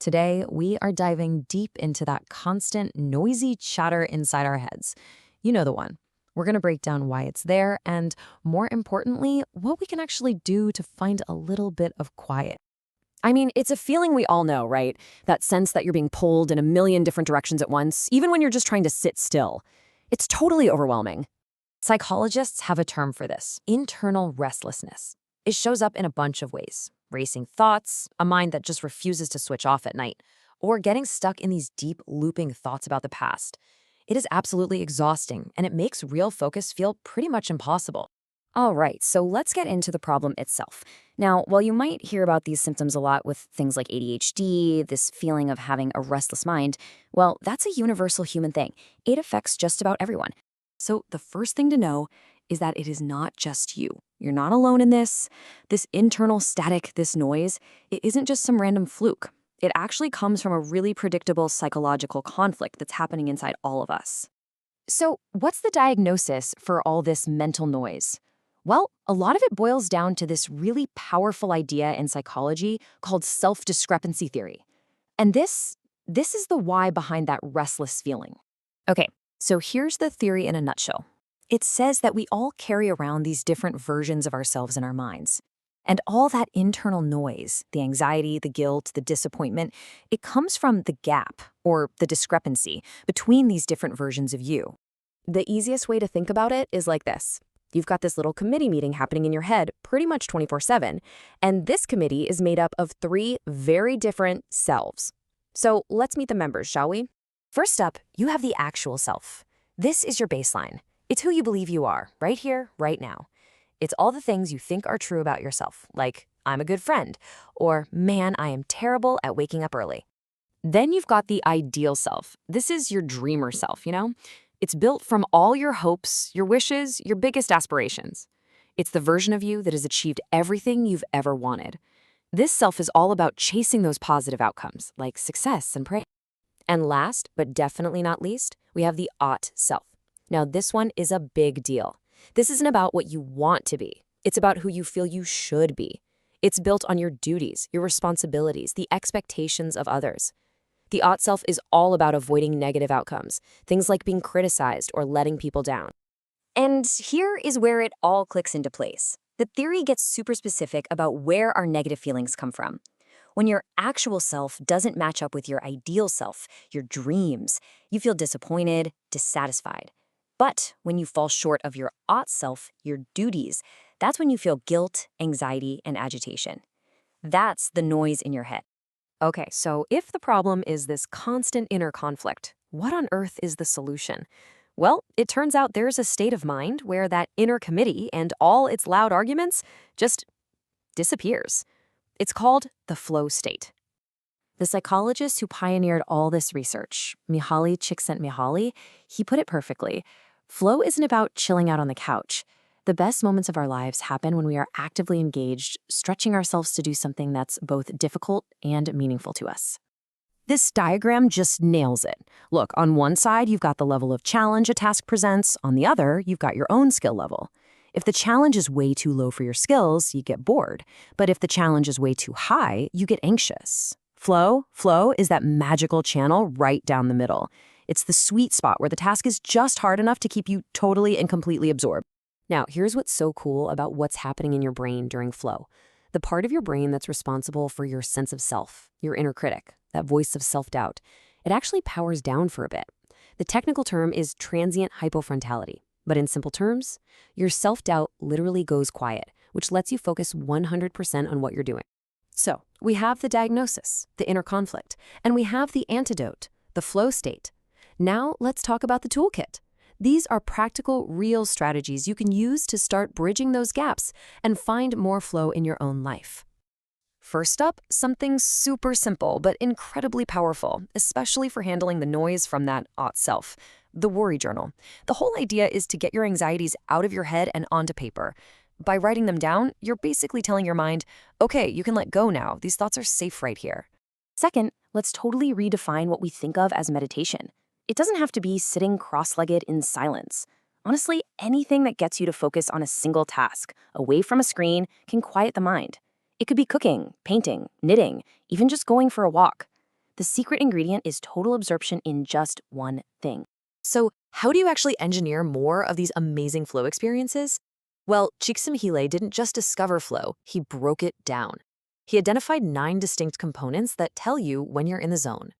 Today, we are diving deep into that constant, noisy chatter inside our heads. You know the one. We're going to break down why it's there and, more importantly, what we can actually do to find a little bit of quiet. I mean, it's a feeling we all know, right? That sense that you're being pulled in a million different directions at once, even when you're just trying to sit still. It's totally overwhelming. Psychologists have a term for this: internal restlessness. It shows up in a bunch of ways: racing thoughts, a mind that just refuses to switch off at night, or getting stuck in these deep, looping thoughts about the past. It is absolutely exhausting, and it makes real focus feel pretty much impossible. All right, so let's get into the problem itself. Now, while you might hear about these symptoms a lot with things like ADHD, this feeling of having a restless mind, well, that's a universal human thing. It affects just about everyone. So the first thing to know is that it is not just you. You're not alone in this. This internal static, this noise, it isn't just some random fluke. It actually comes from a really predictable psychological conflict that's happening inside all of us. So, what's the diagnosis for all this mental noise? Well, a lot of it boils down to this really powerful idea in psychology called self-discrepancy theory. And this is the why behind that restless feeling. Okay, so here's the theory in a nutshell. It says that we all carry around these different versions of ourselves in our minds. And all that internal noise, the anxiety, the guilt, the disappointment, it comes from the gap, or the discrepancy, between these different versions of you. The easiest way to think about it is like this. You've got this little committee meeting happening in your head pretty much 24/7, and this committee is made up of three very different selves. So let's meet the members, shall we? First up, you have the actual self. This is your baseline. It's who you believe you are, right here, right now. It's all the things you think are true about yourself, like, I'm a good friend, or, man, I am terrible at waking up early. Then you've got the ideal self. This is your dreamer self, you know? It's built from all your hopes, your wishes, your biggest aspirations. It's the version of you that has achieved everything you've ever wanted. This self is all about chasing those positive outcomes, like success and praise. And last, but definitely not least, we have the ought self. Now, this one is a big deal. This isn't about what you want to be. It's about who you feel you should be. It's built on your duties, your responsibilities, the expectations of others. The ought self is all about avoiding negative outcomes, things like being criticized or letting people down. And here is where it all clicks into place. The theory gets super specific about where our negative feelings come from. When your actual self doesn't match up with your ideal self, your dreams, you feel disappointed, dissatisfied. But when you fall short of your ought self, your duties, that's when you feel guilt, anxiety, and agitation. That's the noise in your head. Okay, so if the problem is this constant inner conflict, what on earth is the solution? Well, it turns out there's a state of mind where that inner committee and all its loud arguments just disappears. It's called the flow state. The psychologist who pioneered all this research, Mihaly Csikszentmihalyi, he put it perfectly. Flow isn't about chilling out on the couch. The best moments of our lives happen when we are actively engaged, stretching ourselves to do something that's both difficult and meaningful to us. This diagram just nails it. Look, on one side, you've got the level of challenge a task presents. On the other, you've got your own skill level. If the challenge is way too low for your skills, you get bored. But if the challenge is way too high, you get anxious. Flow is that magical channel right down the middle. It's the sweet spot where the task is just hard enough to keep you totally and completely absorbed. Now, here's what's so cool about what's happening in your brain during flow. The part of your brain that's responsible for your sense of self, your inner critic, that voice of self-doubt, it actually powers down for a bit. The technical term is transient hypofrontality. But in simple terms, your self-doubt literally goes quiet, which lets you focus 100% on what you're doing. So, we have the diagnosis, the inner conflict, and we have the antidote, the flow state. Now, let's talk about the toolkit. These are practical, real strategies you can use to start bridging those gaps and find more flow in your own life. First up, something super simple but incredibly powerful, especially for handling the noise from that ought self, the worry journal. The whole idea is to get your anxieties out of your head and onto paper. By writing them down, you're basically telling your mind, okay, you can let go now. These thoughts are safe right here. Second, let's totally redefine what we think of as meditation. It doesn't have to be sitting cross-legged in silence. Honestly, anything that gets you to focus on a single task, away from a screen, can quiet the mind. It could be cooking, painting, knitting, even just going for a walk. The secret ingredient is total absorption in just one thing. So, how do you actually engineer more of these amazing flow experiences? Well, Csikszentmihalyi didn't just discover flow, he broke it down. He identified 9 distinct components that tell you when you're in the zone.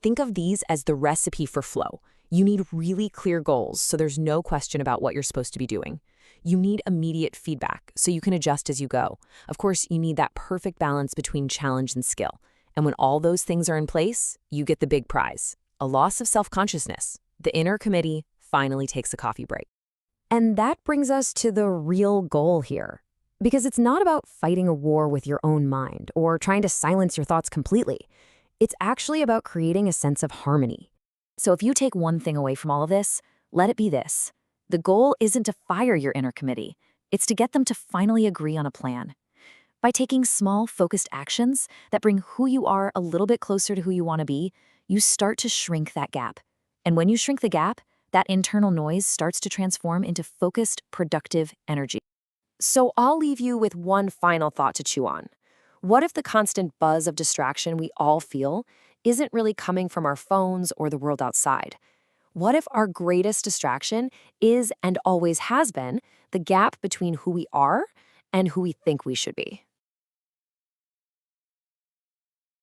Think of these as the recipe for flow. You need really clear goals, so there's no question about what you're supposed to be doing. You need immediate feedback, so you can adjust as you go. Of course, you need that perfect balance between challenge and skill. And when all those things are in place, you get the big prize, a loss of self-consciousness. The inner committee finally takes a coffee break. And that brings us to the real goal here. Because it's not about fighting a war with your own mind or trying to silence your thoughts completely. It's actually about creating a sense of harmony. So if you take one thing away from all of this, let it be this. The goal isn't to fire your inner committee. It's to get them to finally agree on a plan. By taking small, focused actions that bring who you are a little bit closer to who you want to be, you start to shrink that gap. And when you shrink the gap, that internal noise starts to transform into focused, productive energy. So I'll leave you with one final thought to chew on. What if the constant buzz of distraction we all feel isn't really coming from our phones or the world outside? What if our greatest distraction is and always has been the gap between who we are and who we think we should be?